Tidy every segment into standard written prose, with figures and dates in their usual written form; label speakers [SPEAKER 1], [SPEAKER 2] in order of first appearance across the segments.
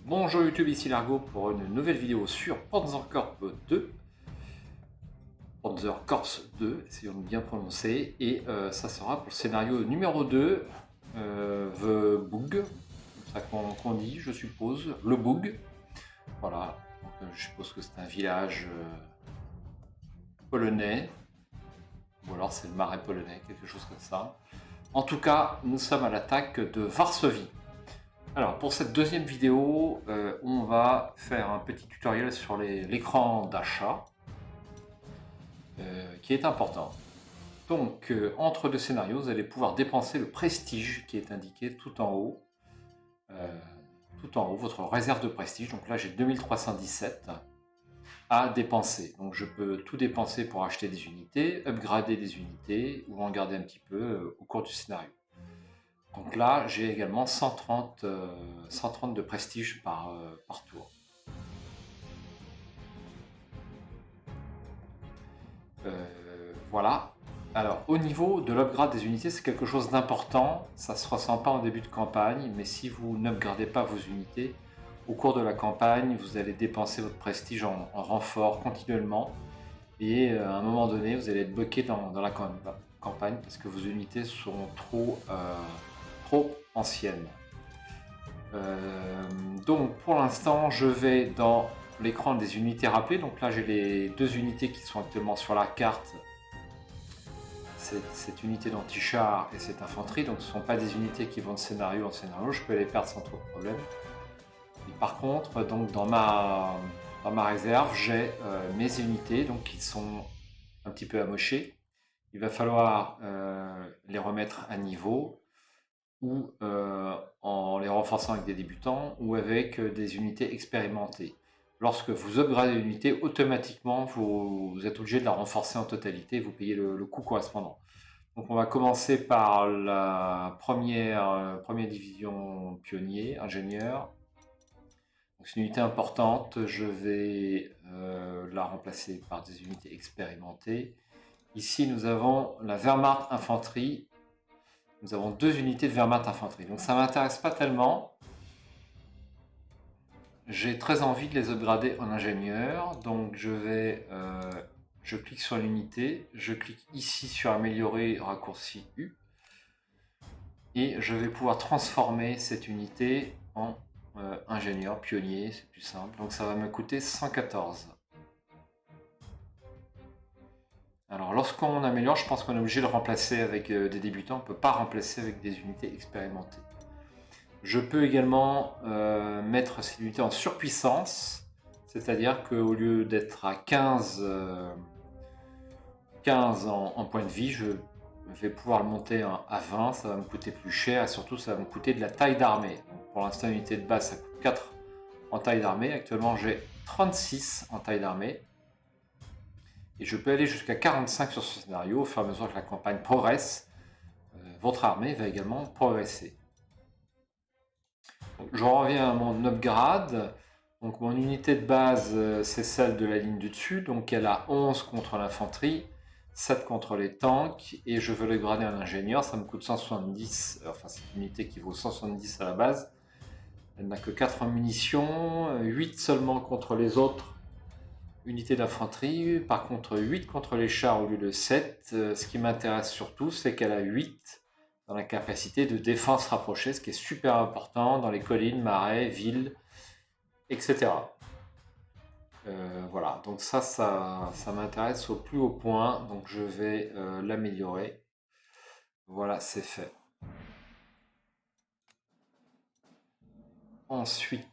[SPEAKER 1] Bonjour YouTube, ici Largo pour une nouvelle vidéo sur Panzer Corps 2. Panzer Corps 2, essayons de bien prononcer. Et ça sera pour le scénario numéro 2, The Bug, c'est ça qu'on dit, je suppose, le Bug. Voilà, donc, je suppose que c'est un village polonais, ou alors c'est le marais polonais, quelque chose comme ça. En tout cas, nous sommes à l'attaque de Varsovie. Alors pour cette deuxième vidéo, on va faire un petit tutoriel sur l'écran d'achat, qui est important. Donc entre deux scénarios, vous allez pouvoir dépenser le prestige qui est indiqué tout en haut. Votre réserve de prestige. Donc là j'ai 2317 à dépenser. Donc je peux tout dépenser pour acheter des unités, upgrader des unités ou en garder un petit peu au cours du scénario. Donc là, j'ai également 130 de prestige par tour. Voilà. Alors, au niveau de l'upgrade des unités, c'est quelque chose d'important. Ça ne se ressent pas en début de campagne, mais si vous n'upgradez pas vos unités, au cours de la campagne, vous allez dépenser votre prestige en renfort continuellement. Et à un moment donné, vous allez être bloqué dans la campagne parce que vos unités sont trop anciennes. Donc pour l'instant, je vais dans l'écran des unités rappelées. Donc là, j'ai les deux unités qui sont actuellement sur la carte. Cette unité d'anti-char et cette infanterie. Donc ce ne sont pas des unités qui vont de scénario en scénario. Je peux les perdre sans trop de problème. Et par contre, donc dans ma réserve, j'ai mes unités donc, qui sont un petit peu amochées. Il va falloir les remettre à niveau, ou en les renforçant avec des débutants ou avec des unités expérimentées. Lorsque vous upgradez une unité, automatiquement vous êtes obligé de la renforcer en totalité, vous payez le coût correspondant. Donc on va commencer par la première division pionnier, ingénieur. C'est une unité importante, je vais la remplacer par des unités expérimentées. Ici nous avons la Wehrmacht infanterie. Nous avons deux unités de Wehrmacht infanterie. Donc ça ne m'intéresse pas tellement. J'ai très envie de les upgrader en ingénieur. Donc je clique sur l'unité. Je clique ici sur améliorer raccourci U. Et je vais pouvoir transformer cette unité en ingénieur, pionnier. C'est plus simple. Donc ça va me coûter 114. Alors lorsqu'on améliore, je pense qu'on est obligé de remplacer avec des débutants. On ne peut pas remplacer avec des unités expérimentées. Je peux également mettre cette unité en surpuissance, c'est-à-dire qu'au lieu d'être à 15 en point de vie, je vais pouvoir le monter à 20, ça va me coûter plus cher et surtout ça va me coûter de la taille d'armée. Pour l'instant, l'unité de base, ça coûte 4 en taille d'armée. Actuellement, j'ai 36 en taille d'armée. Et je peux aller jusqu'à 45 sur ce scénario. Au fur et à mesure que la campagne progresse, votre armée va également progresser. Donc, je reviens à mon upgrade. Donc mon unité de base, c'est celle de la ligne du dessus. Donc elle a 11 contre l'infanterie, 7 contre les tanks. Et je veux le grader en ingénieur. Ça me coûte 170. Enfin, c'est une unité qui vaut 170 à la base. Elle n'a que 4 en munitions, 8 seulement contre les autres unités d'infanterie. Par contre, 8 contre les chars au lieu de 7. Ce qui m'intéresse surtout, c'est qu'elle a 8 dans la capacité de défense rapprochée, ce qui est super important dans les collines, marais, villes, etc. Voilà, donc ça m'intéresse au plus haut point, donc je vais l'améliorer. Voilà, c'est fait. Ensuite,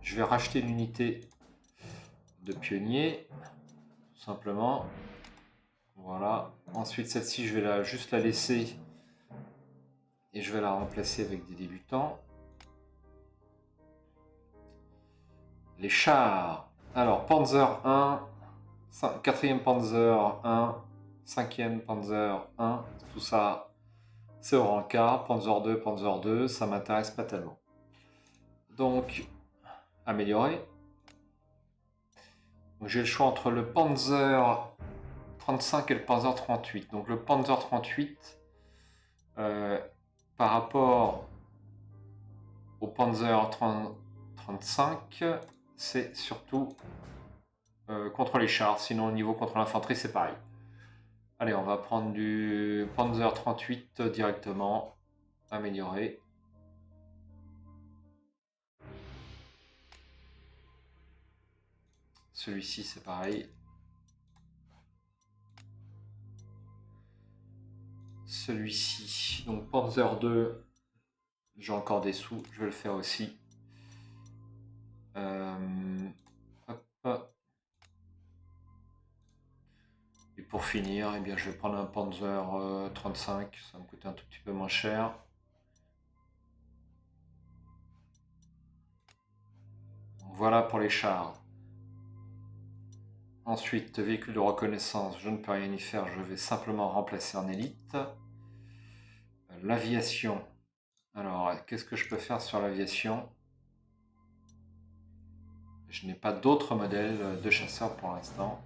[SPEAKER 1] je vais racheter une unité de pionnier, tout simplement. Voilà. Ensuite, celle-ci, je vais juste la laisser et je vais la remplacer avec des débutants. Les chars. Alors, Panzer 1, 4e Panzer 1, 5e Panzer 1, tout ça, c'est au rencard. Panzer 2, ça m'intéresse pas tellement. Donc, améliorer. J'ai le choix entre le Panzer 35 et le Panzer 38. Donc le Panzer 38, par rapport au Panzer 35, c'est surtout contre les chars. Sinon, au niveau contre l'infanterie, c'est pareil. Allez, on va prendre du Panzer 38 directement, amélioré. Celui-ci, c'est pareil. Celui-ci, donc Panzer 2, j'ai encore des sous, je vais le faire aussi. Hop. Et pour finir, eh bien, je vais prendre un Panzer 35, ça va me coûter un tout petit peu moins cher. Voilà pour les chars. Ensuite, véhicule de reconnaissance, je ne peux rien y faire, je vais simplement remplacer en élite. L'aviation. Alors, qu'est-ce que je peux faire sur l'aviation? Je n'ai pas d'autres modèles de chasseurs pour l'instant.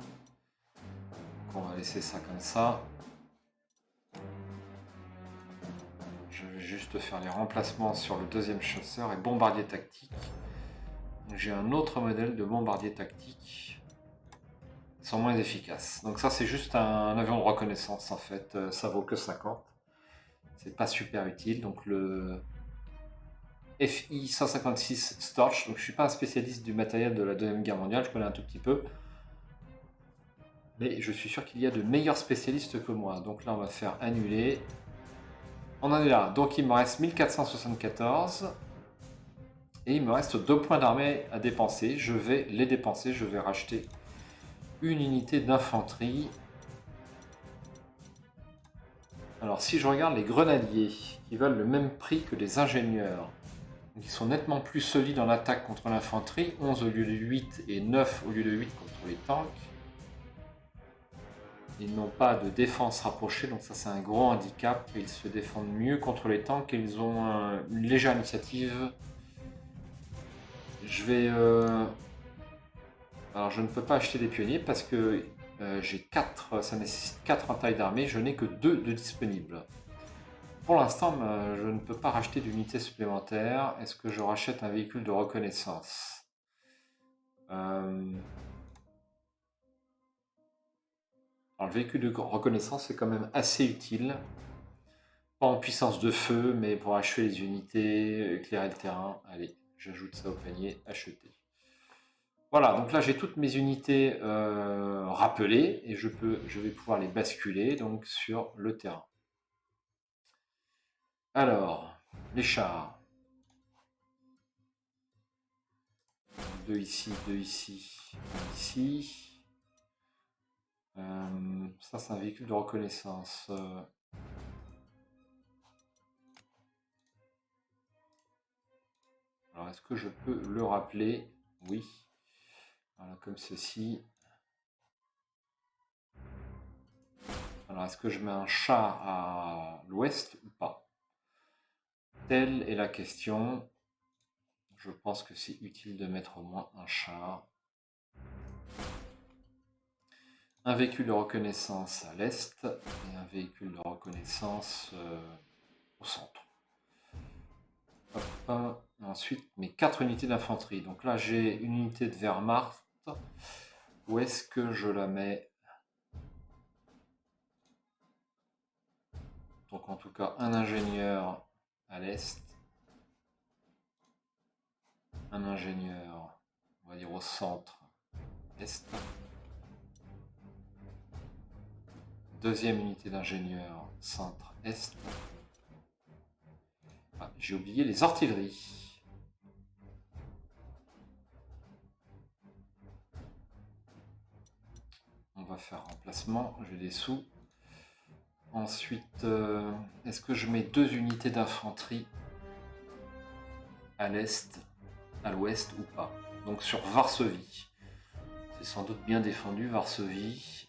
[SPEAKER 1] On va laisser ça comme ça. Je vais juste faire les remplacements sur le deuxième chasseur et bombardier tactique. J'ai un autre modèle de bombardier tactique. Ils sont moins efficaces. Donc ça, c'est juste un avion de reconnaissance en fait. Ça vaut que 50. C'est pas super utile. Donc le FI 156 Storch. Donc je suis pas un spécialiste du matériel de la Deuxième Guerre mondiale. Je connais un tout petit peu. Mais je suis sûr qu'il y a de meilleurs spécialistes que moi. Donc là, on va faire annuler. On en est là. Donc il me reste 1474. Et il me reste 2 points d'armée à dépenser. Je vais les dépenser. Je vais racheter une unité d'infanterie. Alors si je regarde les grenadiers, qui valent le même prix que les ingénieurs, qui sont nettement plus solides en attaque contre l'infanterie, 11 au lieu de 8 et 9 au lieu de 8 contre les tanks. Ils n'ont pas de défense rapprochée, donc ça c'est un gros handicap. Ils se défendent mieux contre les tanks et ils ont une légère initiative. Je vais... Alors je ne peux pas acheter des pionniers parce que j'ai 4, ça nécessite 4 en taille d'armée, je n'ai que 2 de disponibles. Pour l'instant, je ne peux pas racheter d'unités supplémentaires. Est-ce que je rachète un véhicule de reconnaissance? Alors, le véhicule de reconnaissance est quand même assez utile. Pas en puissance de feu, mais pour achever les unités, éclairer le terrain. Allez, j'ajoute ça au panier, acheter. Voilà, donc là j'ai toutes mes unités rappelées et je vais pouvoir les basculer donc sur le terrain. Alors, les chars. 2 ici, 2 ici, 1 ici. Ça c'est un véhicule de reconnaissance. Alors est-ce que je peux le rappeler? Oui. Voilà, comme ceci. Alors est-ce que je mets un char à l'ouest ou pas? Telle est la question. Je pense que c'est utile de mettre au moins un char. Un véhicule de reconnaissance à l'est et un véhicule de reconnaissance au centre. Hop. Ensuite, mes 4 unités d'infanterie. Donc là, j'ai une unité de Wehrmacht. Où est-ce que je la mets? Donc en tout cas, un ingénieur à l'est. Un ingénieur, on va dire au centre est. Deuxième unité d'ingénieur centre-est. Ah, j'ai oublié les artilleries. On va faire remplacement, j'ai des sous. Ensuite, est-ce que je mets 2 unités d'infanterie à l'est, à l'ouest ou pas? Donc sur Varsovie. C'est sans doute bien défendu, Varsovie.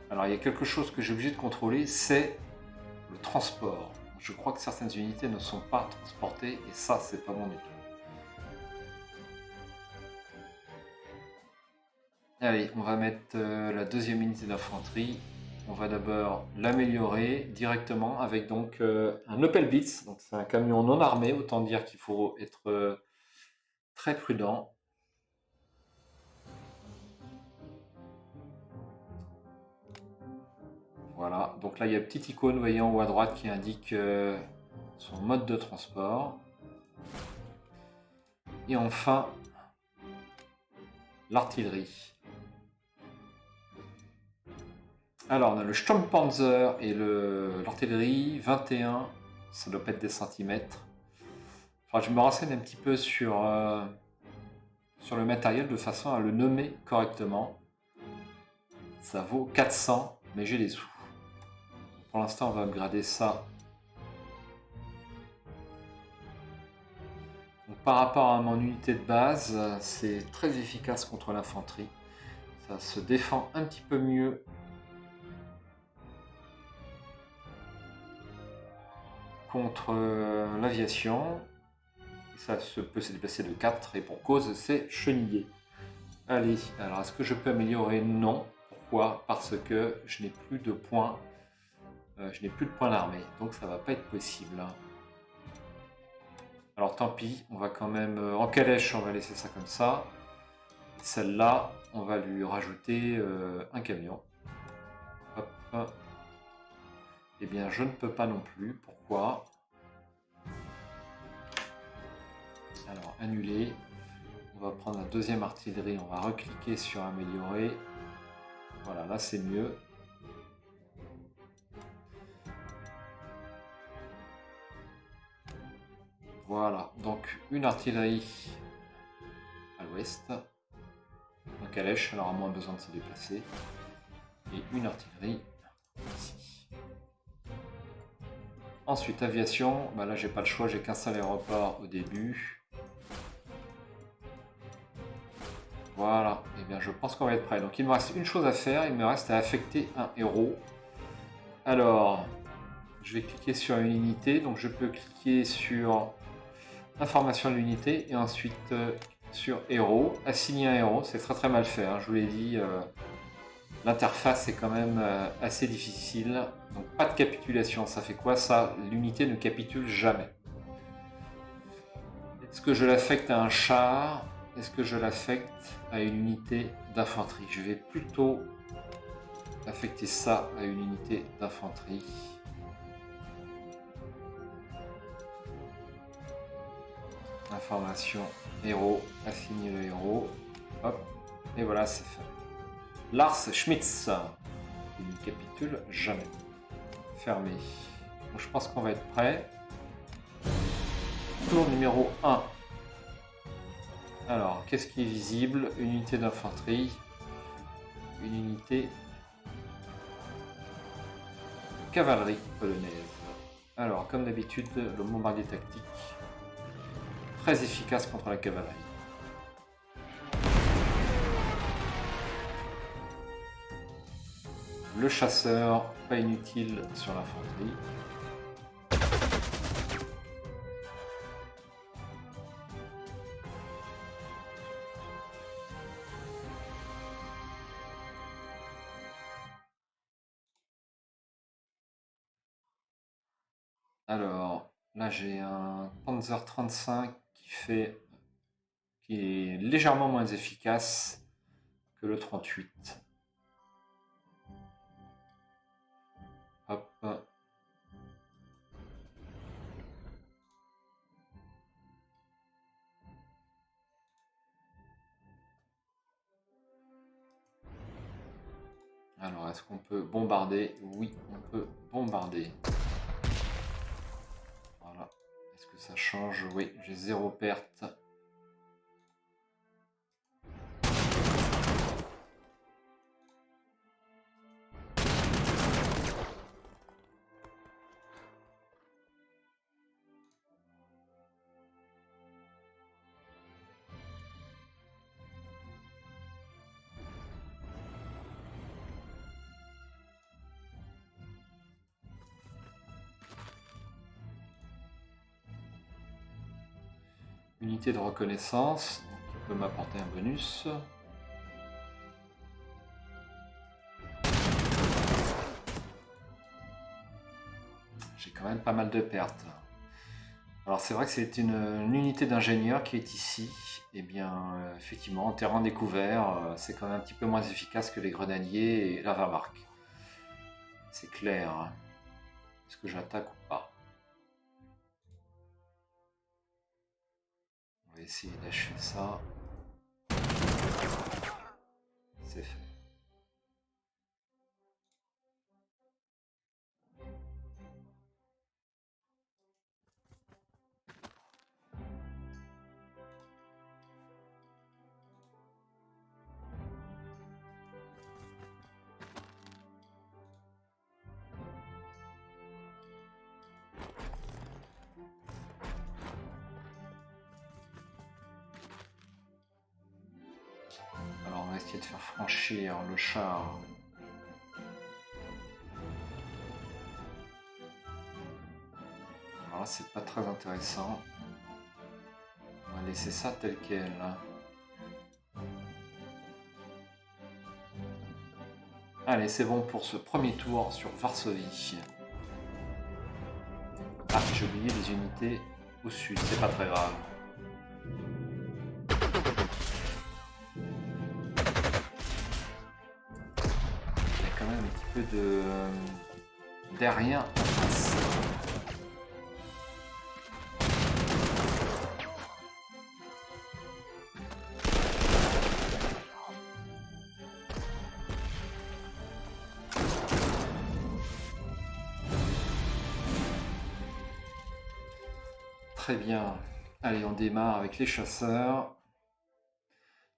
[SPEAKER 1] Alors il y a quelque chose que j'ai obligé de contrôler, c'est le transport. Je crois que certaines unités ne sont pas transportées et ça c'est pas bon du tout. Allez, on va mettre la deuxième unité d'infanterie. on va d'abord l'améliorer directement avec donc un Opel Blitz. Donc c'est un camion non armé, autant dire qu'il faut être très prudent. Voilà, donc là il y a une petite icône, vous voyez en haut à droite, qui indique son mode de transport. Et enfin, l'artillerie. Alors on a le Sturmpanzer et l'artillerie 21, ça doit pas être des centimètres. Enfin, je me renseigne un petit peu sur le matériel de façon à le nommer correctement. Ça vaut 400, mais j'ai les sous. Pour l'instant, on va upgrader ça. Donc, par rapport à mon unité de base, c'est très efficace contre l'infanterie. Ça se défend un petit peu mieux contre l'aviation. Ça peut se déplacer de 4 et pour cause, c'est chenillé. Allez, alors est-ce que je peux améliorer? Non. Pourquoi? Parce que je n'ai plus de points. Je n'ai plus de points d'armée, donc ça va pas être possible. Alors tant pis, on va quand même... en calèche, on va laisser ça comme ça. Celle-là, on va lui rajouter un camion. Hop. Eh bien, je ne peux pas non plus. Pourquoi? Alors, annuler. On va prendre la deuxième artillerie. On va recliquer sur améliorer. Voilà, là c'est mieux. Voilà, donc une artillerie à l'ouest. En calèche, elle aura moins besoin de se déplacer. Et une artillerie ici. Ensuite, aviation. Bah là, j'ai pas le choix, j'ai qu'un seul aéroport au début. Voilà, et bien je pense qu'on va être prêt. Donc il me reste une chose à faire, il me reste à affecter un héros. Alors, je vais cliquer sur une unité, donc je peux cliquer sur information de l'unité et ensuite sur héros, assigner un héros. C'est très mal fait, hein, je vous l'ai dit, l'interface est quand même assez difficile. Donc pas de capitulation, ça fait quoi ça? L'unité ne capitule jamais. Est-ce que je l'affecte à un char? Est-ce que je l'affecte à une unité d'infanterie? Je vais plutôt affecter ça à une unité d'infanterie. Information, héros, assigner le héros. Hop, et voilà, c'est fait. Lars Schmitz, il ne capitule jamais. Fermé. Donc, je pense qu'on va être prêt. Tour numéro 1. Alors, qu'est-ce qui est visible? Une unité d'infanterie, une unité de cavalerie polonaise. Alors, comme d'habitude, le bombardier tactique, très efficace contre la cavalerie. Le chasseur, pas inutile sur l'infanterie. Alors, là j'ai un Panzer 35 qui est légèrement moins efficace que le 38. Hop. Alors, est-ce qu'on peut bombarder? Oui, on peut bombarder. Voilà. Est-ce que ça change? Oui, j'ai 0 perte. Unité de reconnaissance, qui peut m'apporter un bonus. J'ai quand même pas mal de pertes. Alors c'est vrai que c'est une unité d'ingénieur qui est ici. Eh bien, effectivement, en terrain découvert, c'est quand même un petit peu moins efficace que les grenadiers et la Wehrmacht. C'est clair. Hein. Est-ce que j'attaque ou pas? On va essayer d'achever ça. C'est fait. Alors on va essayer de faire franchir le char. Alors là c'est pas très intéressant. On va laisser ça tel quel. Allez, c'est bon pour ce premier tour sur Varsovie. Ah, j'ai oublié les unités au sud, c'est pas très grave. Il y a quand même un petit peu de d'aérien en face. Très bien. Allez, on démarre avec les chasseurs.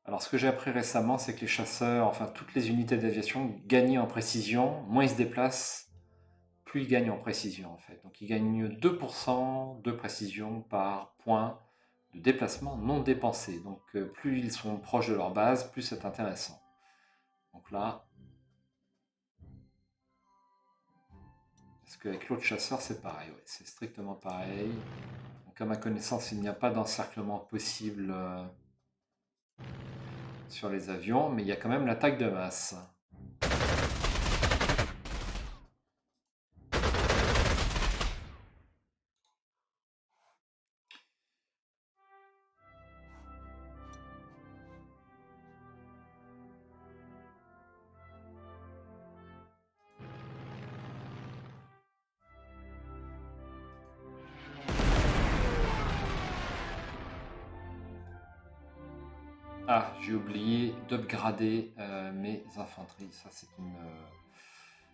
[SPEAKER 1] Alors, ce que j'ai appris récemment, c'est que les chasseurs, enfin toutes les unités d'aviation, gagnent en précision. Moins ils se déplacent, plus ils gagnent en précision, en fait. Donc, ils gagnent 2% de précision par point de déplacement non dépensé. Donc, plus ils sont proches de leur base, plus c'est intéressant. Donc là, parce qu'avec l'autre chasseur, c'est pareil. Ouais, c'est strictement pareil. Donc, à ma connaissance, il n'y a pas d'encerclement possible sur les avions, mais il y a quand même l'attaque de masse. Ah, j'ai oublié d'upgrader mes infanteries. Ça,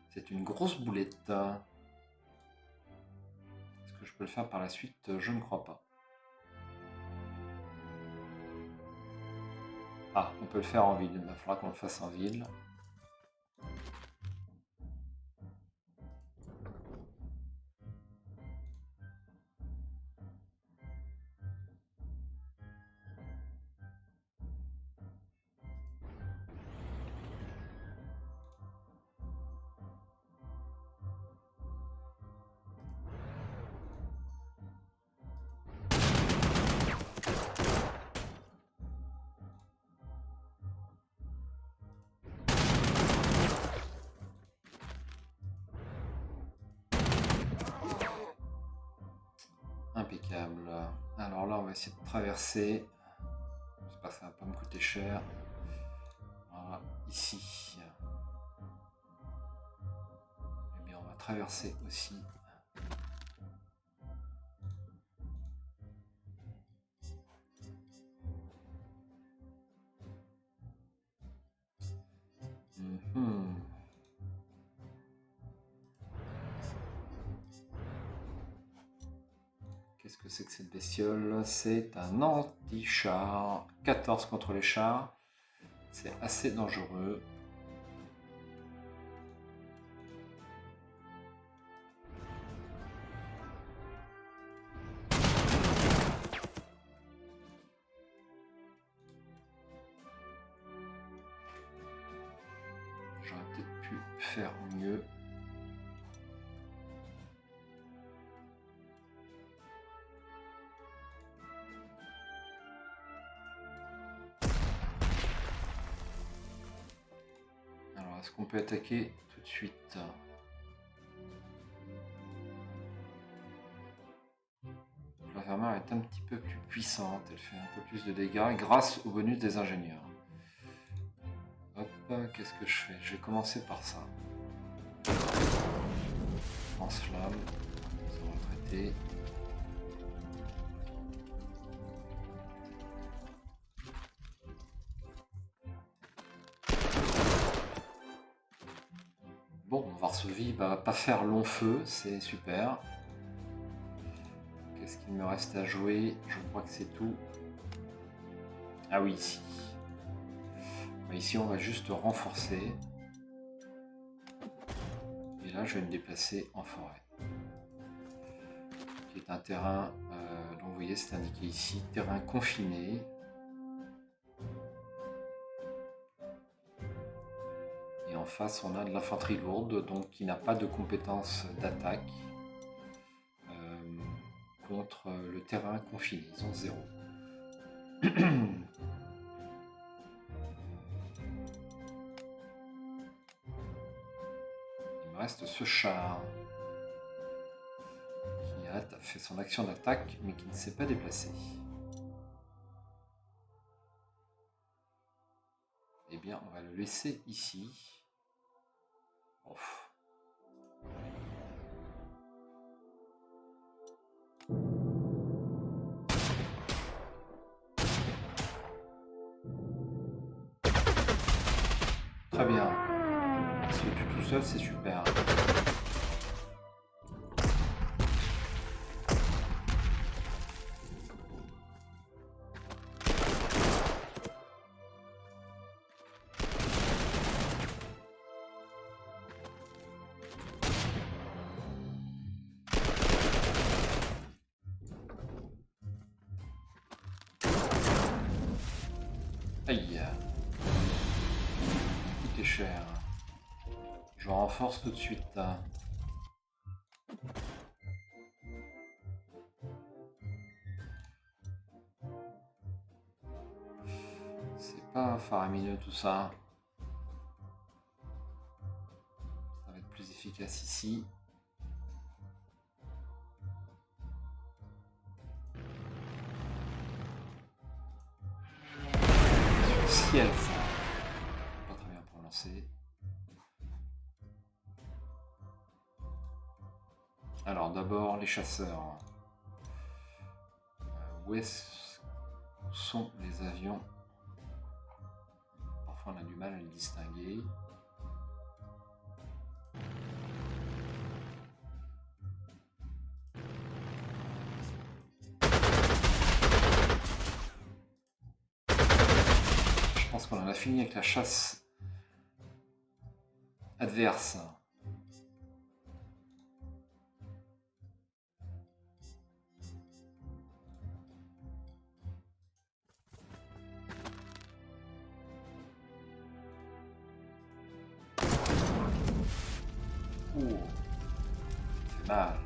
[SPEAKER 1] c'est une grosse boulette. Est-ce que je peux le faire par la suite? Je ne crois pas. Ah, on peut le faire en ville. Il va falloir qu'on le fasse en ville. Impeccable. Alors là, on va essayer de traverser. J'espère que ça va pas me coûter cher. Voilà, ici. Eh bien, on va traverser aussi. Mhm. Qu'est-ce que c'est que cette bestiole? C'est un anti-char. 14 contre les chars. C'est assez dangereux. J'aurais peut-être pu faire mieux. Alors, est-ce qu'on peut attaquer tout de suite? est un petit peu plus puissante, elle fait un peu plus de dégâts grâce au bonus des ingénieurs. Hop, qu'est-ce que je fais? Je vais commencer par ça. Lance-flamme, ça va retraiter. Bon, Varsovie va pas faire long feu, c'est super. Qu'est-ce qu'il me reste à jouer? Je crois que c'est tout. Ah oui, ici. Ici, on va juste renforcer. Et là, je vais me déplacer en forêt. Qui est un terrain, donc vous voyez, c'est indiqué ici, terrain confiné. Et en face, on a de l'infanterie lourde, donc qui n'a pas de compétence d'attaque contre le terrain confiné. Ils ont 0. Il me reste ce char qui a fait son action d'attaque, mais qui ne s'est pas déplacé. Eh bien, on va le laisser ici. Ouf. Très bien. Il se tue tout seul, c'est super. Aïe. Tout est cher. Je renforce tout de suite. C'est pas faramineux tout ça. Ça va être plus efficace ici. Sur le ciel, ça. Pas très bien pour lancer. Alors d'abord les chasseurs. Où sont les avions? Parfois on a du mal à les distinguer. Je pense qu'on en a fini avec la chasse adverse. Oh, ça fait mal.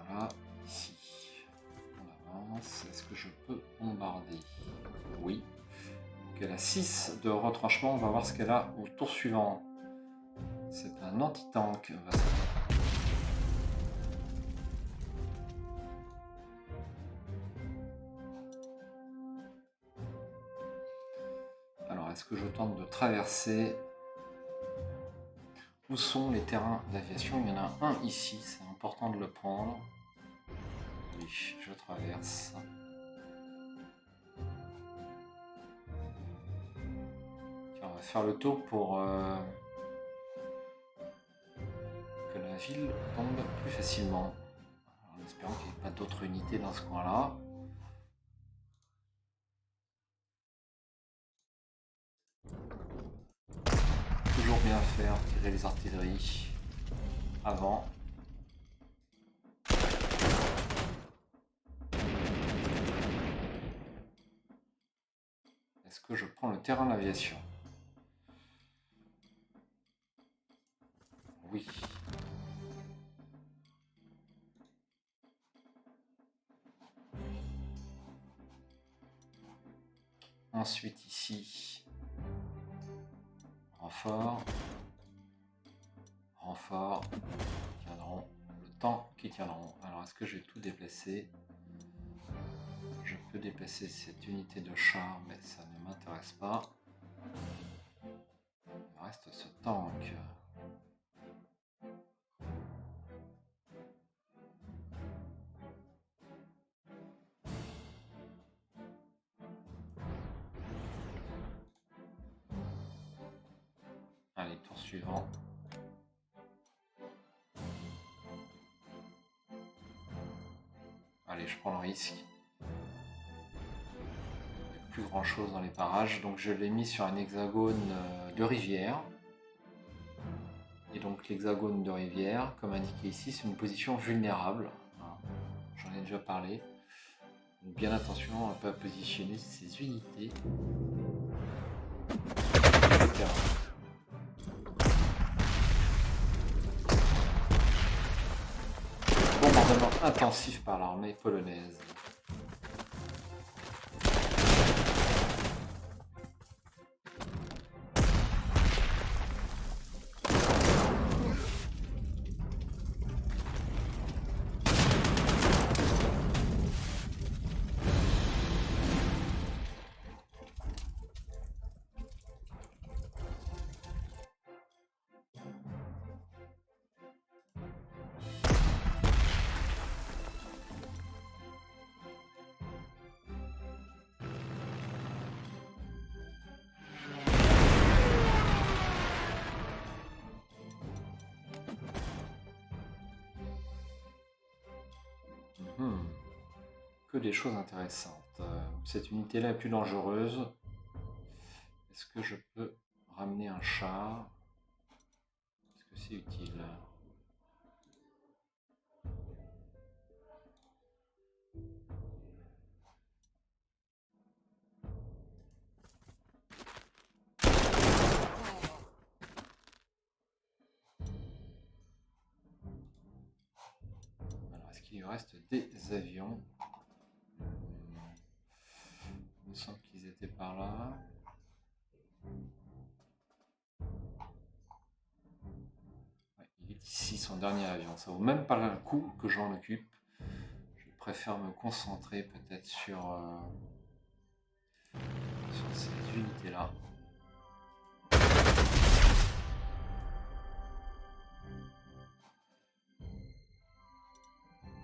[SPEAKER 1] Voilà, ici. On avance. Est-ce que je peux bombarder? Oui. Donc elle a 6 de retranchement. On va voir ce qu'elle a au tour suivant. C'est un anti-tank. Alors, est-ce que je tente de traverser? Où sont les terrains d'aviation? Il y en a un ici, c'est important de le prendre. Oui, je traverse. Tiens, on va faire le tour pour que la ville tombe plus facilement. En espérant qu'il n'y ait pas d'autres unités dans ce coin-là. Toujours bien faire, tirer les artilleries avant. Est-ce que je prends le terrain d'aviation? Oui. Ensuite ici, renfort, renfort, qui tiendront le temps qu'ils tiendront. Alors est-ce que je vais tout déplacer? Je peux déplacer cette unité de char, mais ça ne m'intéresse pas. Il me reste ce tank. Allez, tour suivant. Allez, je prends le risque. Il n'y a plus grand chose dans les parages, donc je l'ai mis sur un hexagone de rivière. Et donc l'hexagone de rivière, comme indiqué ici, c'est une position vulnérable. J'en ai déjà parlé. Donc bien attention à ne pas positionner ces unités. Etc. Bombardement intensif par l'armée polonaise. Que des choses intéressantes. Cette unité-là est plus dangereuse. Est-ce que je peux ramener un char? Est-ce que c'est utile? Alors, est-ce qu'il reste des avions? Il me semble qu'ils étaient par là. Ouais, il est ici, son dernier avion. Ça vaut même pas le coup que j'en occupe. Je préfère me concentrer peut-être sur cette unité-là.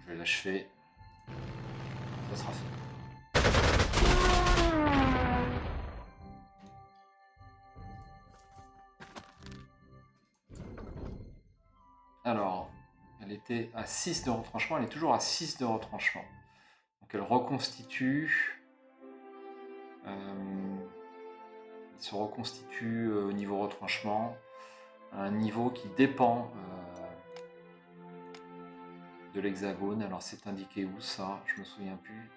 [SPEAKER 1] Je vais l'achever. Ça sera fait. Alors, elle était à 6 de retranchement, elle est toujours à 6 de retranchement. Donc elle reconstitue. Elle se reconstitue au niveau retranchement, à un niveau qui dépend de l'hexagone. Alors c'est indiqué où ça? Je me souviens plus.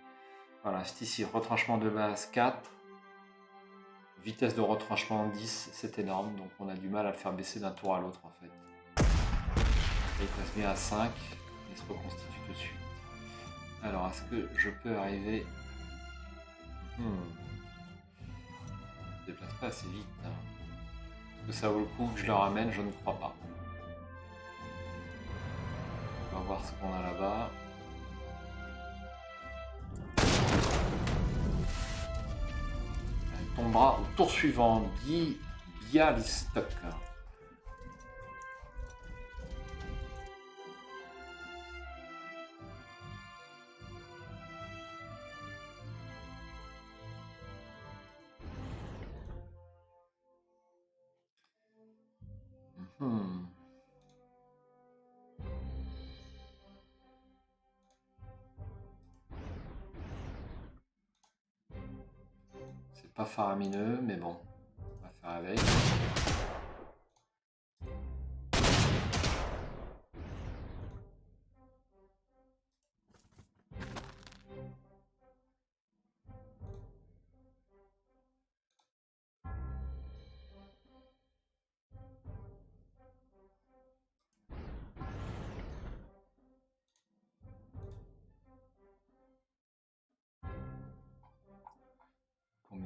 [SPEAKER 1] Voilà, c'est ici, retranchement de base 4, vitesse de retranchement 10, c'est énorme, donc on a du mal à le faire baisser d'un tour à l'autre en fait. Et il passe bien à 5, il se reconstitue tout de suite. Alors est-ce que je peux arriver... Je ne déplace pas assez vite. Est-ce que ça vaut le coup que je le ramène? Je ne crois pas. On va voir ce qu'on a là-bas. Elle tombera au tour suivant. Bialystok. C'est pas faramineux, mais bon, on va faire avec.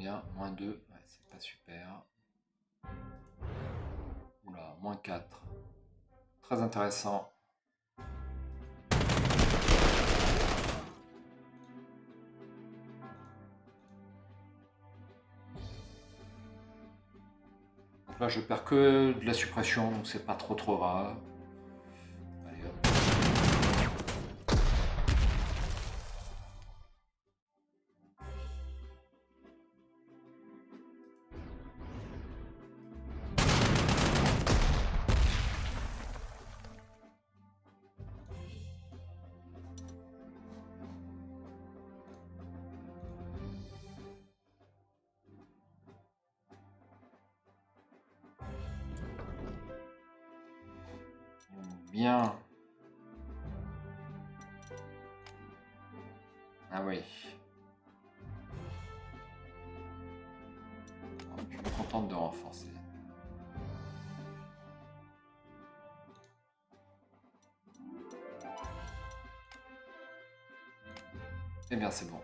[SPEAKER 1] combien? -2, ouais, c'est pas super. Oula, -4. Très intéressant. Donc là, je perds que de la suppression, donc c'est pas trop grave. Allez hop. Bien. Ah oui. Je me contente de renforcer. Eh bien, c'est bon.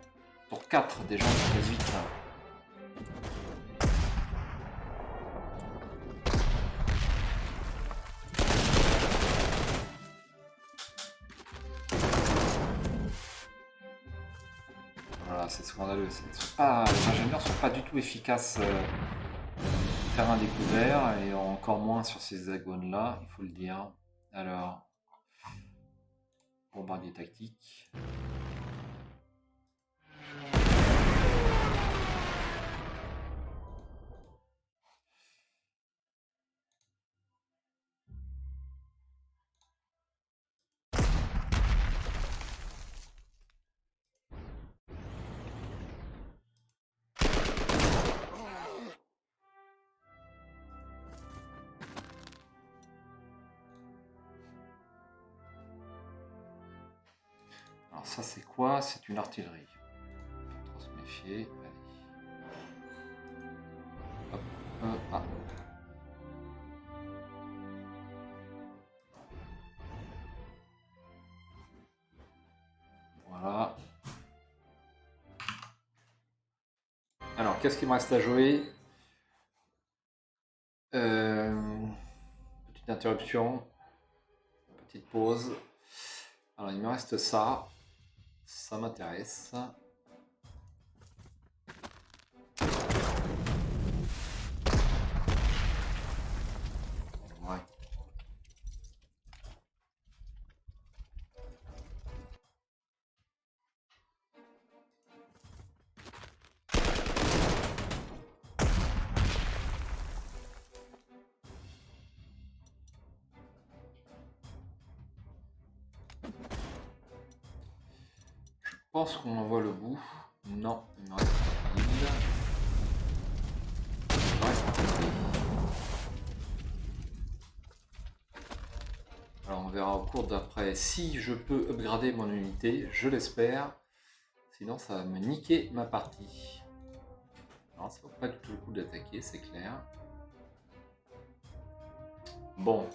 [SPEAKER 1] Pour 4 déjà, ça passe vite. Voilà, c'est scandaleux. Les ingénieurs sont pas du tout efficaces au terrain découvert et encore moins sur ces hexagones-là, il faut le dire. Alors, bombardier tactique. Alors ça c'est quoi? C'est une artillerie. Faut trop se méfier. Allez. Hop. Ah. Voilà. Alors qu'est-ce qu'il me reste à jouer? Petite interruption. Petite pause. Alors il me reste ça. Ça m'intéresse. Ouais. Je pense qu'on en voit le bout. Non, il me reste une île. Il me reste un île. Alors on verra au cours d'après si je peux upgrader mon unité, je l'espère. Sinon ça va me niquer ma partie. Alors ça vaut pas du tout le coup d'attaquer, c'est clair. Bon.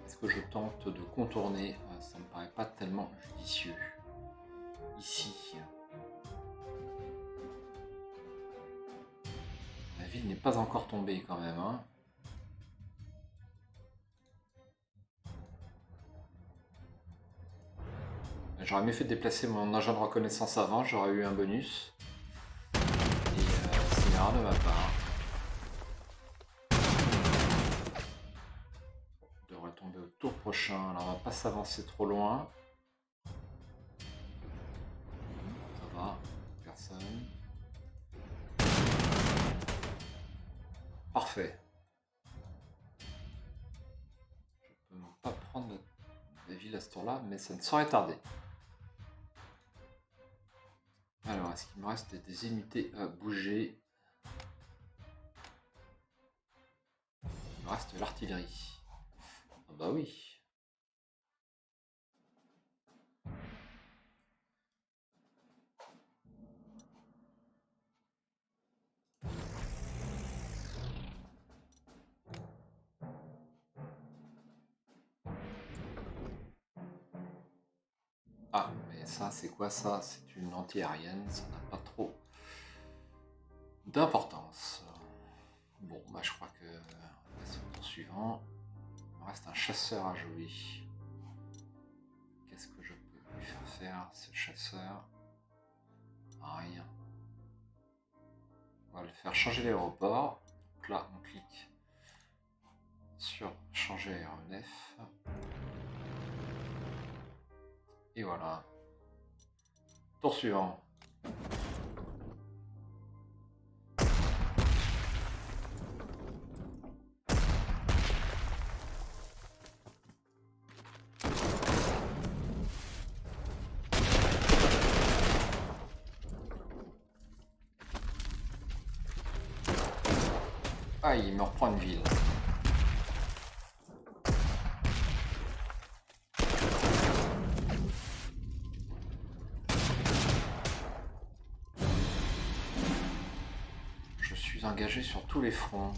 [SPEAKER 1] Est-ce que je tente de contourner? Ça me paraît pas tellement judicieux. Ici. La ville n'est pas encore tombée quand même. Hein. J'aurais mieux fait de déplacer mon agent de reconnaissance avant, j'aurais eu un bonus. Et c'est une erreur de ma part. Je devrais tomber au tour prochain, alors on va pas s'avancer trop loin. Ça va, personne. Parfait. Je peux même pas prendre la ville à ce tour-là, mais ça ne saurait tarder. Alors, est-ce qu'il me reste des unités à bouger? Il me reste l'artillerie. Ah bah oui. Ah, mais ça, c'est quoi ça? C'est une anti-aérienne, ça n'a pas trop d'importance. Bon, bah je crois que c'est le tour suivant. Il me reste un chasseur à jouer. Qu'est-ce que je peux lui faire faire, ce chasseur? Rien. On va le faire changer l'aéroport. Donc là, on clique sur changer aéronef. Et voilà. Tour suivant. Ah, il me reprend une ville. Je suis engagé sur tous les fronts.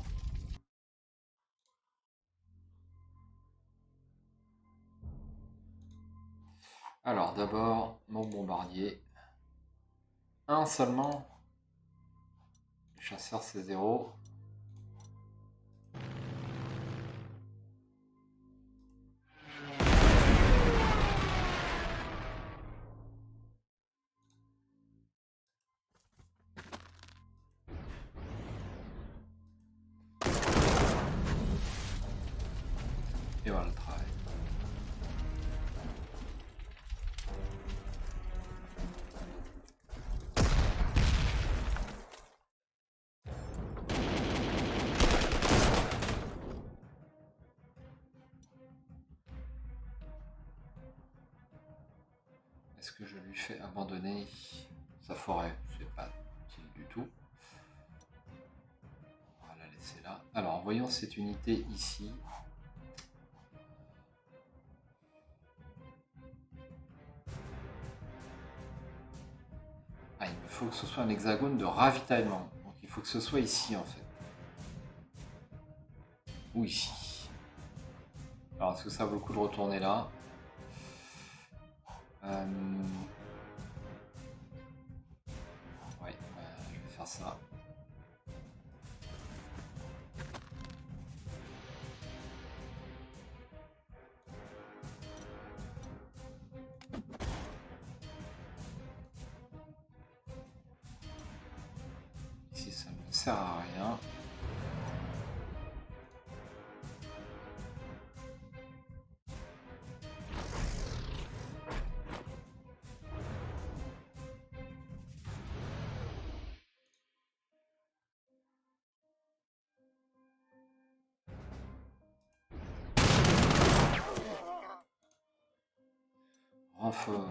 [SPEAKER 1] Alors d'abord, mon bombardier. Un seulement. Le chasseur c'est 0. Et voilà le travail. Est-ce que je lui fais abandonner sa forêt? C'est pas utile du tout. On va la laisser là. Alors voyons cette unité ici. Ah, il me faut que ce soit un hexagone de ravitaillement. Donc il faut que ce soit ici en fait. Ou ici. Alors est-ce que ça vaut le coup de retourner là? Ouais, je vais faire ça. Ici ça ne me sert à rien. Renfort.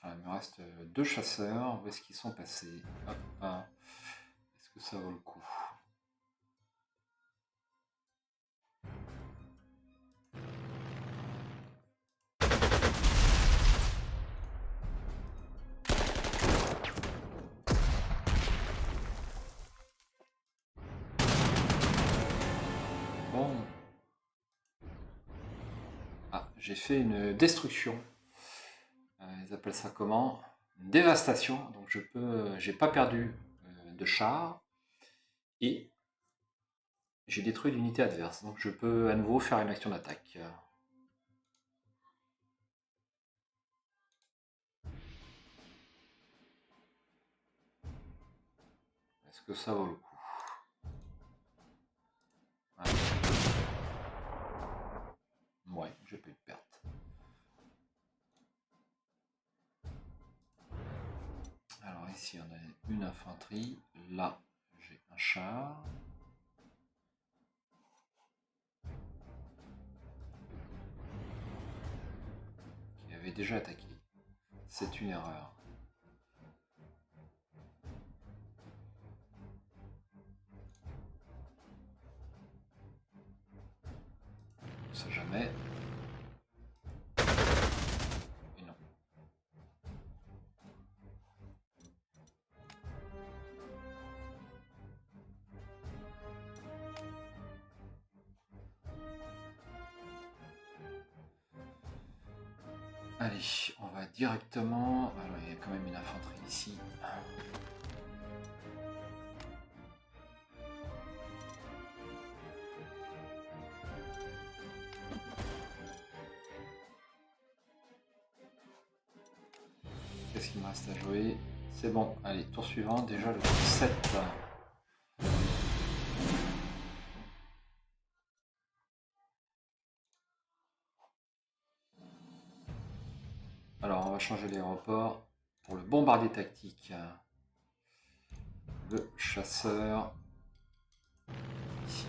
[SPEAKER 1] Alors, il me reste 2 chasseurs. Où est-ce qu'ils sont passés? Hop, est-ce que ça vaut le coup? Bon. Ah, j'ai fait une destruction. Ils appellent ça comment? Une dévastation. Donc j'ai pas perdu de char et j'ai détruit l'unité adverse. Donc je peux à nouveau faire une action d'attaque. Est-ce que ça vaut le coup? Ouais, j'ai pas eu de perte. Alors ici on a une infanterie. Là j'ai un char. Qui avait déjà attaqué. C'est une erreur. On sait jamais. Et non. Allez, on va directement... Alors, il y a quand même une infanterie ici. Qu'est-ce qu'il me reste à jouer? C'est bon, allez, tour suivant, déjà le tour 7. Alors, on va changer l'aéroport pour le bombardier tactique. Le chasseur. Ici.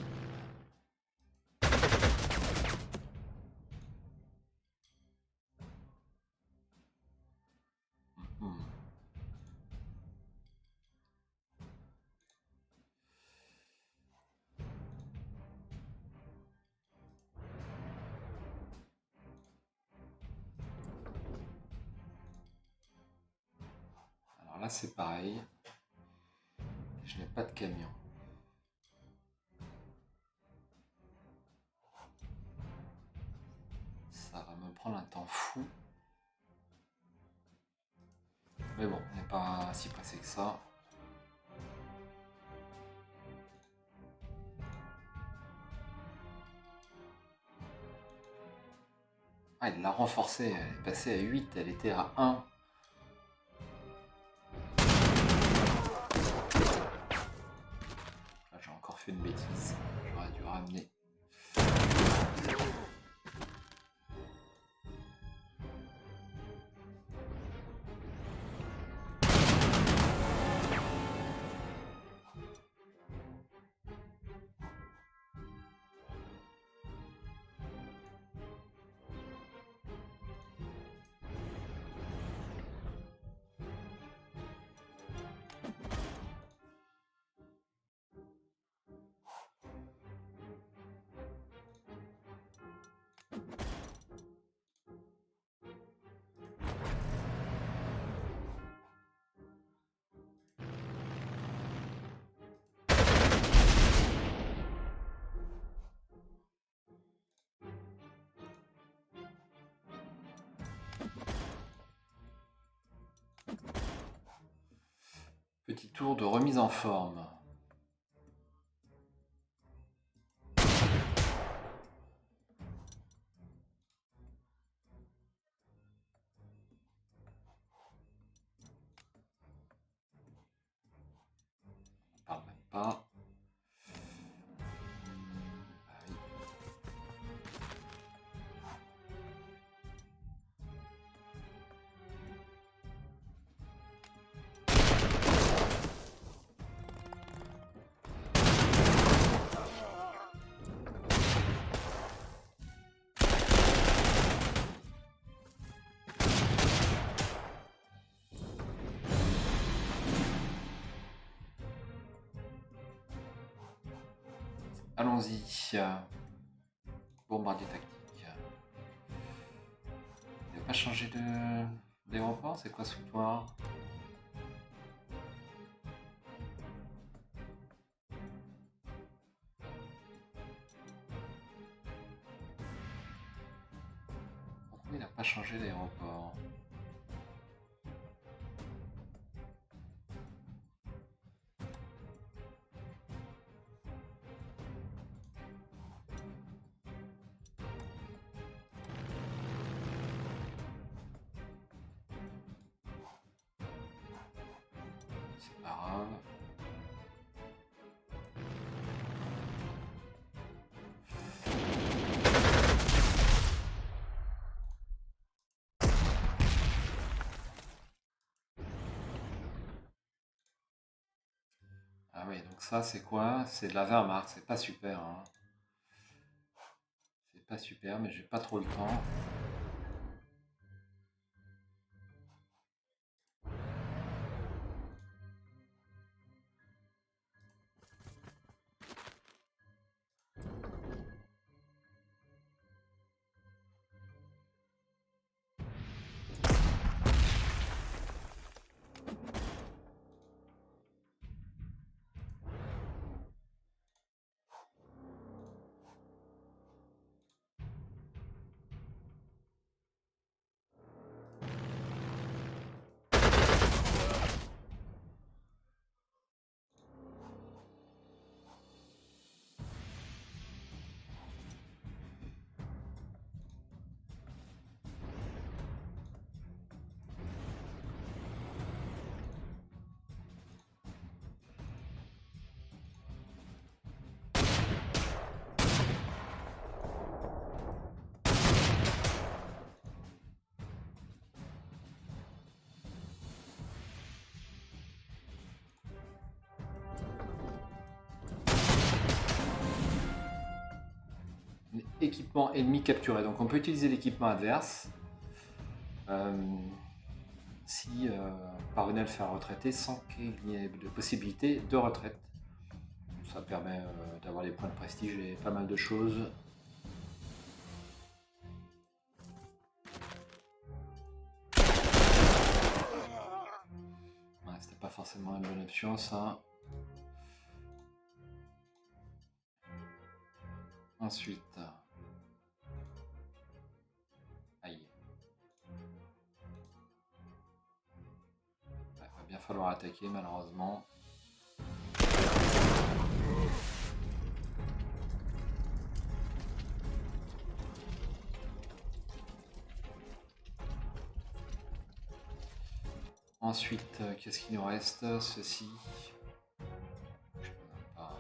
[SPEAKER 1] Alors là, c'est pareil. Je n'ai pas de camion. Ça va me prendre un temps fou. Mais bon, on n'est pas si pressé que ça. Ah, il l'a renforcée, elle est passée à 8, elle était à 1. Là, j'ai encore fait une bêtise, j'aurais dû ramener. Petit tour de remise en forme. On parle même pas. Allons-y. Bombardier tactique. Il n'a pas changé d'aéroport? C'est quoi ce foutoir? Pourquoi il n'a pas changé d'aéroport? C'est pas grave. Ah oui, donc ça c'est quoi? C'est de la Wehrmacht, c'est pas super, hein. C'est pas super, mais j'ai pas trop le temps. équipement ennemi capturé. Donc on peut utiliser l'équipement adverse si parvenait à le faire retraiter sans qu'il y ait de possibilité de retraite. Ça permet d'avoir des points de prestige et pas mal de choses. Ouais, c'était pas forcément une bonne option ça. Ensuite, aïe. Il va bien falloir attaquer malheureusement. Ensuite, qu'est-ce qu'il nous reste? Ceci. Je sais pas.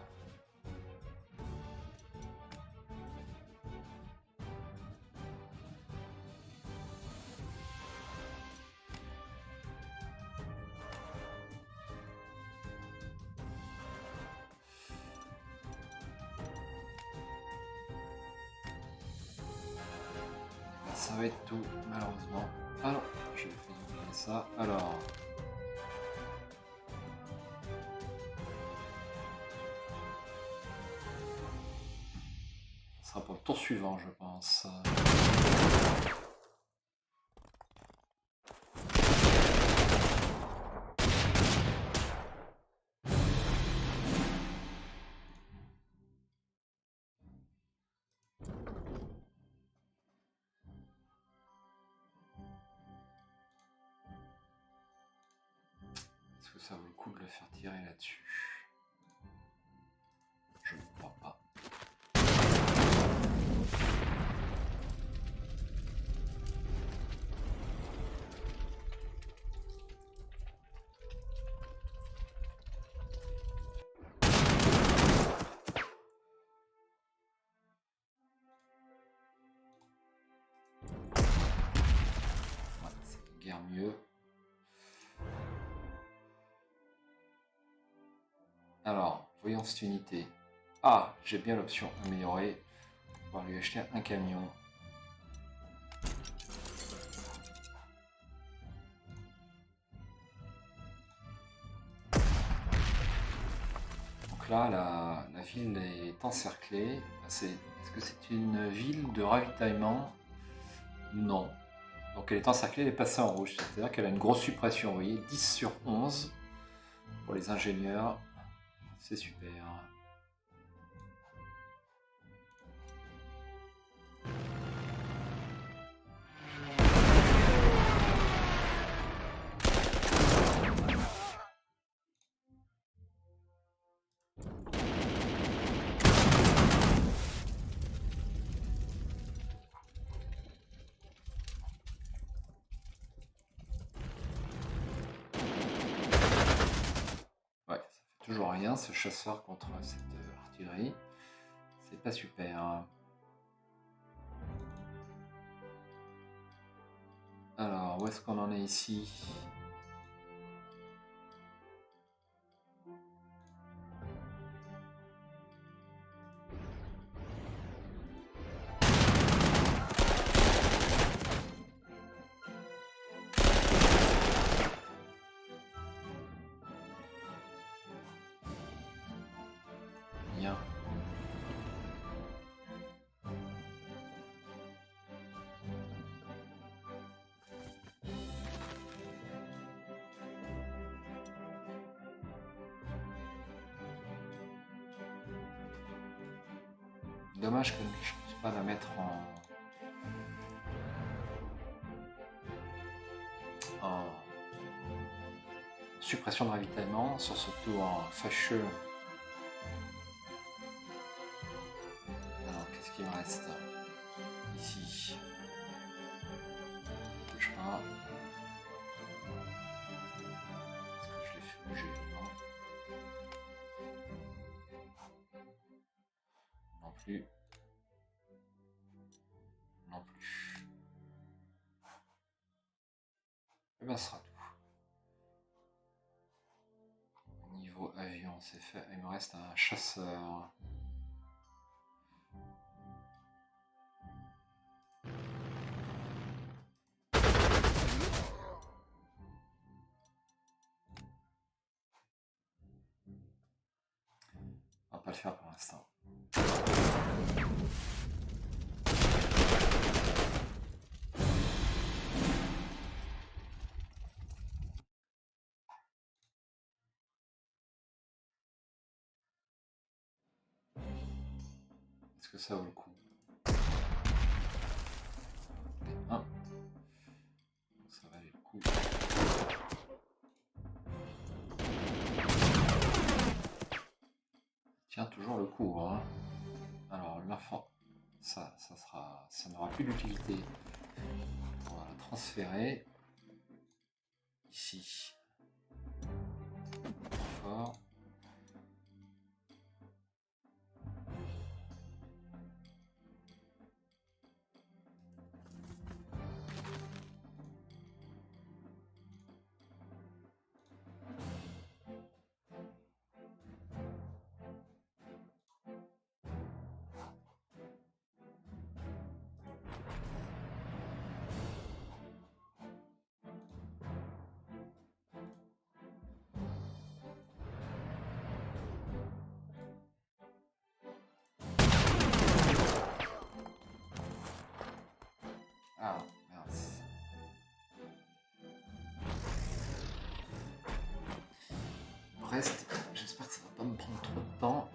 [SPEAKER 1] Ça va être tout, malheureusement. Ah non, j'ai fait oublier ça. Alors. Ce sera pour le tour suivant, je pense. Est-ce que ça vaut le coup de le faire tirer là-dessus? Je ne crois pas. Ouais, c'est guère mieux. Alors, voyons cette unité. Ah, j'ai bien l'option améliorer. On va lui acheter un camion. Donc là, la ville est encerclée. Est-ce que c'est une ville de ravitaillement? Non. Donc elle est encerclée, elle est passée en rouge. C'est-à-dire qu'elle a une grosse suppression. Vous voyez, 10 sur 11 pour les ingénieurs. C'est super. Ouais, ça fait toujours rien ce chasseur contre cette artillerie. C'est pas super. Alors, où est-ce qu'on en est ici? Bien. Dommage que je ne puisse pas la mettre en suppression de ravitaillement sur ce tour fâcheux. Alors, qu'est-ce qu'il me reste ici? Bouge pas. Est-ce que je l'ai fait bouger? Non. Non plus. Non plus. Et bien, ce sera tout. Niveau avion, c'est fait. Il me reste un chasseur. pas le faire pour l'instant. Est-ce que ça vaut le coup? Allez, 1. Ça valait le coup. Tiens toujours le coup, hein. Alors l'enfant, ça n'aura plus d'utilité. On va la transférer ici. Fort. Ah, mince. Brest, j'espère que ça va pas me prendre trop de temps.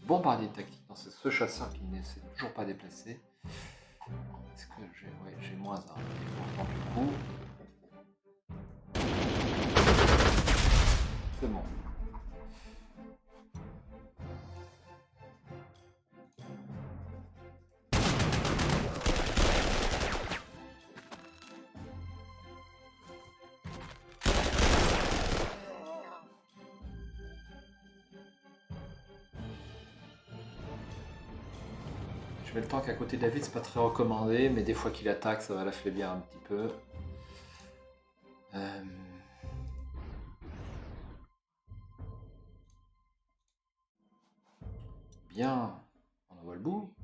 [SPEAKER 1] Bombardier tactique, non, c'est ce chasseur qui ne s'est toujours pas déplacé. Est-ce que j'ai... Ouais, j'ai moins 1. Du coup, c'est bon. Je mets le tank à côté de David, c'est pas très recommandé, mais des fois qu'il attaque, ça va l'affaiblir un petit peu. Bien, on en voit le bout.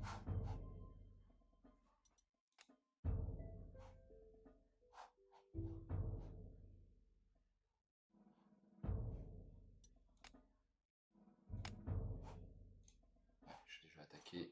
[SPEAKER 1] Ouais, j'ai déjà attaqué.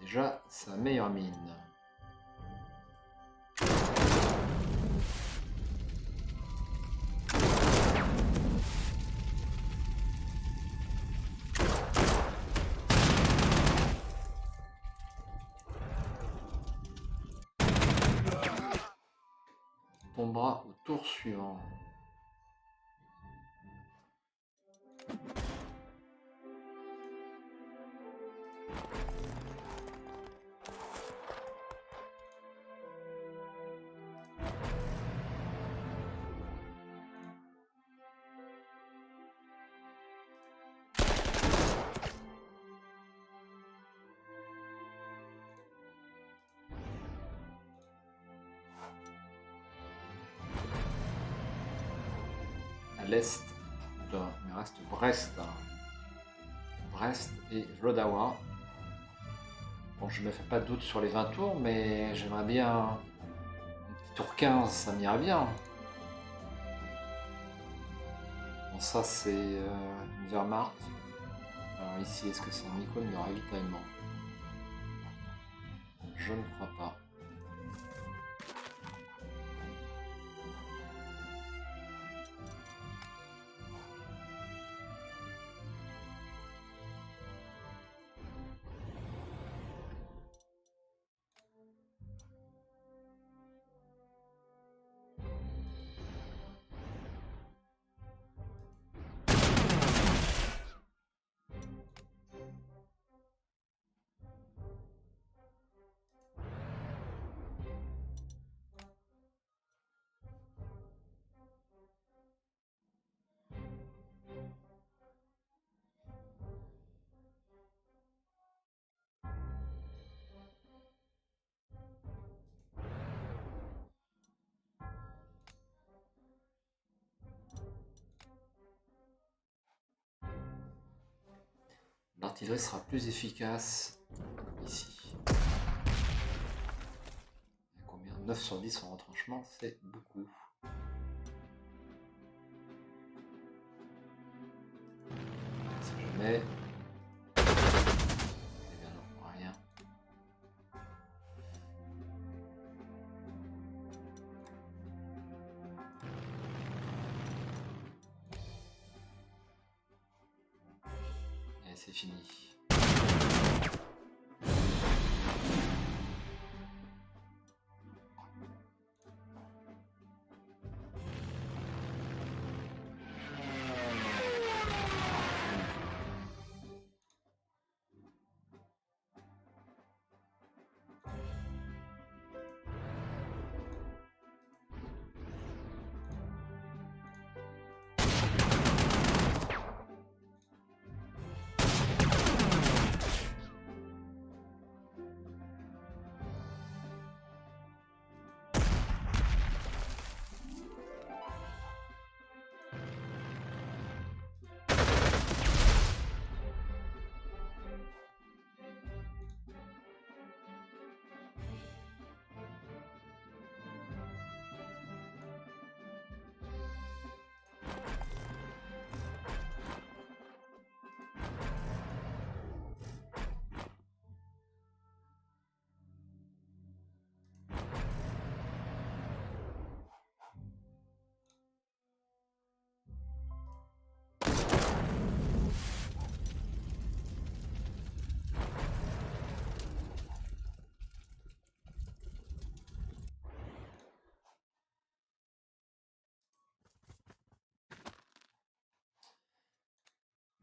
[SPEAKER 1] Déjà, sa meilleure mine. Tombera au tour suivant. À l'est, il me reste Brest. Brest et Vlodawar. Bon, je me fais pas de doute sur les 20 tours, mais j'aimerais bien un petit tour 15, ça m'irait bien. Bon, ça c'est une Wehrmacht. Alors ici, est-ce que c'est un icône de ravitaillement? Je ne crois pas. l'artillerie sera plus efficace ici. Combien? 9 sur 10 en retranchement, c'est beaucoup. Si jamais... Eh bien non, rien. Et c'est fini.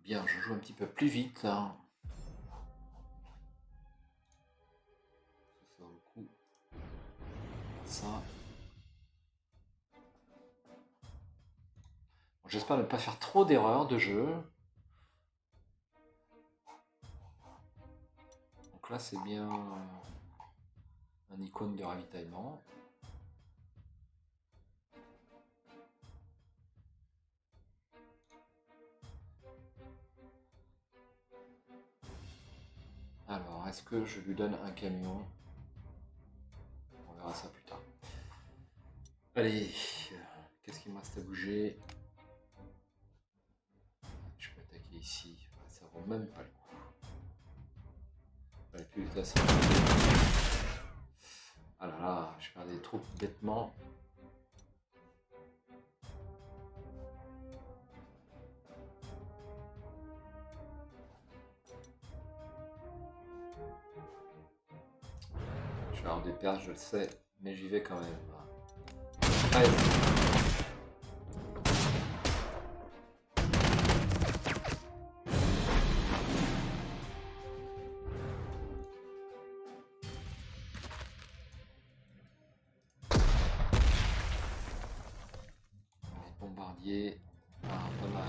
[SPEAKER 1] Bien, je joue un petit peu plus vite là. Ça vaut le coup. Ça. Bon, j'espère ne pas faire trop d'erreurs de jeu. Donc là, c'est bien un icône de ravitaillement. Alors, est-ce que je lui donne un camion? On verra ça plus tard. Allez, qu'est-ce qu'il me reste à bouger? Je peux attaquer ici. Ça vaut même pas le coup. Allez, plus vite à ça. Ah là là, je perds des troupes bêtement. Je vais avoir des pertes, je le sais, mais j'y vais quand même. Allez. Les bombardiers. Ah, pas mal.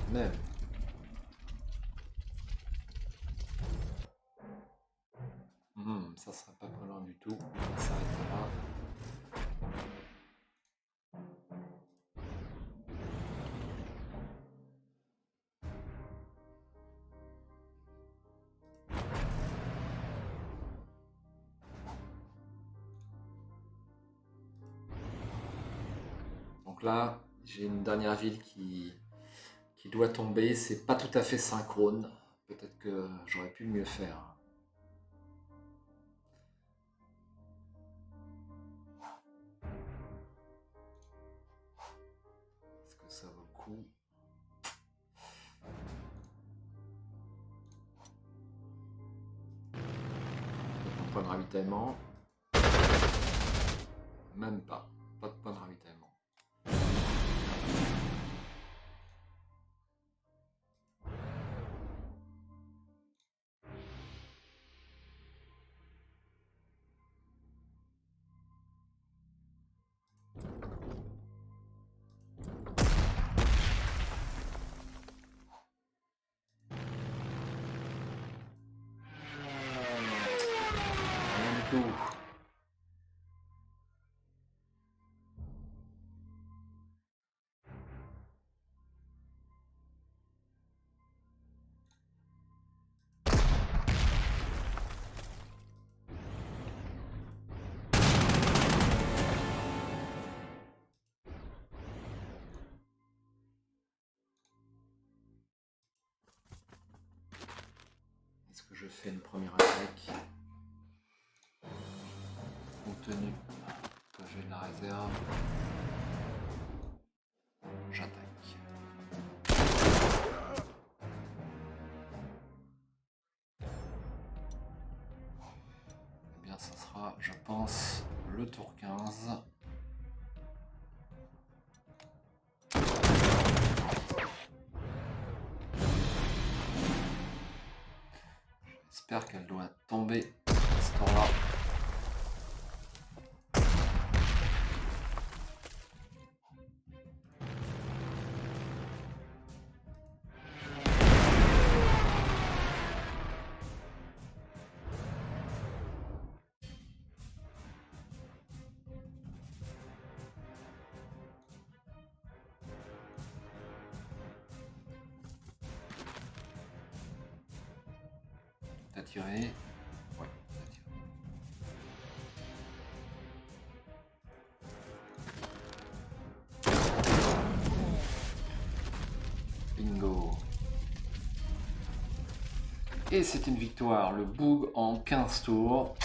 [SPEAKER 1] Même. Ça sera pas très loin du tout. On va s'arrêter là. Donc là, j'ai une dernière ville qui doit tomber. C'est pas tout à fait synchrone. Peut-être que j'aurais pu mieux faire. Est-ce que ça vaut le coup? point de ravitaillement. Même pas. Pas de point de ravitaillement. Rien du tout. Est-ce que je fais une première attaque? Compte tenu que j'ai de la réserve, j'attaque. Eh bien, ça sera, je pense, le tour 15. J'espère qu'elle doit tomber ce tour-là. T'as tiré? Ouais, t'as tiré. Bingo. Et c'est une victoire. Le boug en 15 tours.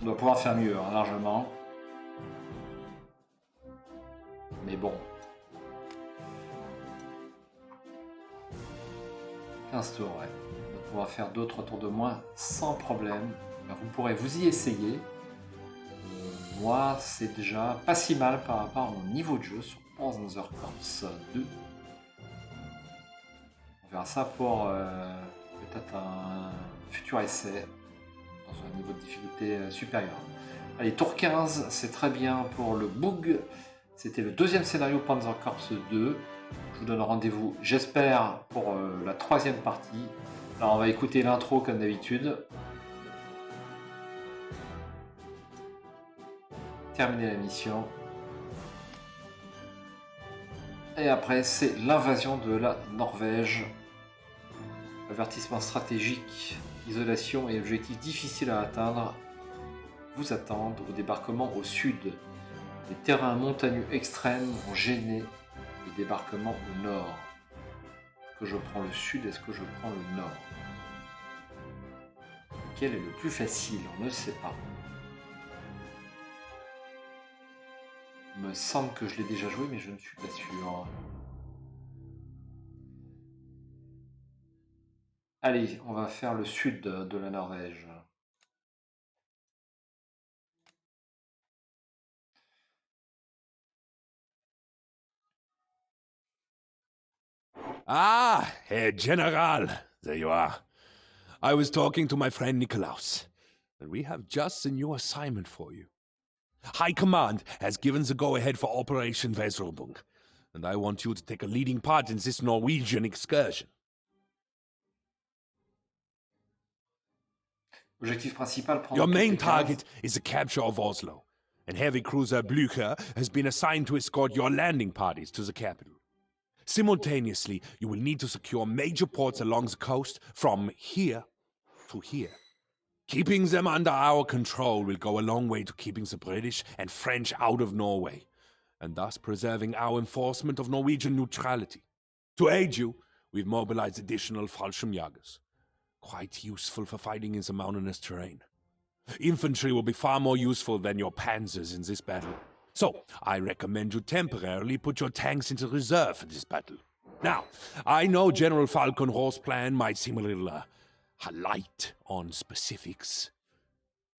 [SPEAKER 1] On doit pouvoir faire mieux, hein, largement. Mais bon. 15 tours, ouais. On doit pouvoir faire 2-3 tours de moins sans problème. Ben, vous pourrez vous y essayer. Moi, c'est déjà pas si mal par rapport à mon niveau de jeu sur Panzer Corps 2. On verra ça pour peut-être un futur essai dans un niveau de difficulté supérieur. Allez, tour 15, c'est très bien pour le boug. C'était le deuxième scénario Panzer Corps 2. Je vous donne rendez-vous, j'espère, pour la troisième partie. Alors, on va écouter l'intro comme d'habitude. Terminer la mission. Et après, c'est l'invasion de la Norvège. Avertissement stratégique, isolation et objectifs difficiles à atteindre vous attendent au débarquement au sud. Les terrains montagneux extrêmes ont gêné le débarquement au nord. Est-ce que je prends le sud? Est-ce que je prends le nord? Lequel est le plus facile? On ne sait pas. Il me semble que je l'ai déjà joué, mais je ne suis pas sûr. Allez, on va faire le sud de la Norvège.
[SPEAKER 2] Ah, Herr General, there you are. I was talking to my friend Nikolaus, and we have just a new assignment for you. High Command has given the go-ahead for Operation Weserübung, and I want you to take a leading part in this Norwegian excursion.
[SPEAKER 1] Objectif principal, prendre
[SPEAKER 2] Your
[SPEAKER 1] toutes
[SPEAKER 2] main
[SPEAKER 1] les cases.
[SPEAKER 2] target is the capture of Oslo, and heavy cruiser Blücher has been assigned to escort your landing parties to the capital. Simultaneously, you will need to secure major ports along the coast from here to here. Keeping them under our control will go a long way to keeping the British and French out of Norway, and thus preserving our enforcement of Norwegian neutrality. To aid you, we've mobilized additional Fallschirmjägers, quite useful for fighting in the mountainous terrain. Infantry will be far more useful than your panzers in this battle. So, I recommend you temporarily put your tanks into reserve for this battle. Now, I know General Falkenroth's plan might seem a little light on specifics,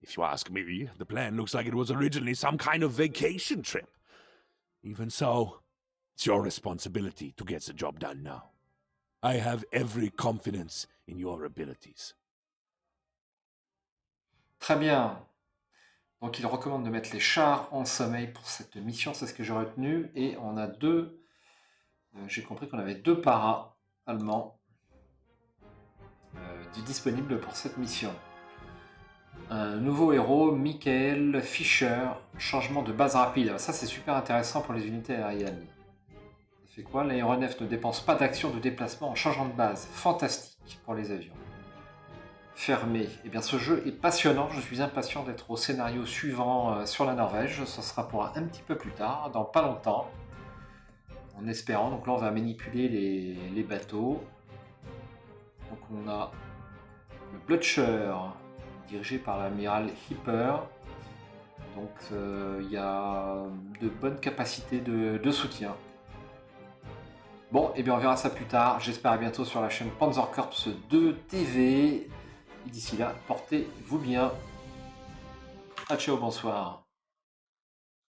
[SPEAKER 2] If you ask me, the plan looks like it was originally some kind of vacation trip. Even so, it's your responsibility to get the job done now. I have every confidence in your abilities.
[SPEAKER 1] Très bien. Donc il recommande de mettre les chars en sommeil pour cette mission, c'est ce que j'ai retenu. Et on a deux... j'ai compris qu'on avait 2 paras allemands disponibles pour cette mission. Un nouveau héros, Michael Fischer, changement de base rapide. Alors ça c'est super intéressant pour les unités aériennes. Ça fait quoi? L'aéronef ne dépense pas d'action de déplacement en changeant de base. Fantastique pour les avions. Fermé. Eh bien ce jeu est passionnant, je suis impatient d'être au scénario suivant sur la Norvège. Ce sera pour un petit peu plus tard, dans pas longtemps. En espérant, donc là on va manipuler les bateaux. Donc on a le Blücher, dirigé par l'amiral Hipper. Donc il y a de bonnes capacités de soutien. Bon, et bien on verra ça plus tard. J'espère à bientôt sur la chaîne Panzer Corps 2 TV. Et d'ici là, portez-vous bien. Ciao, bonsoir.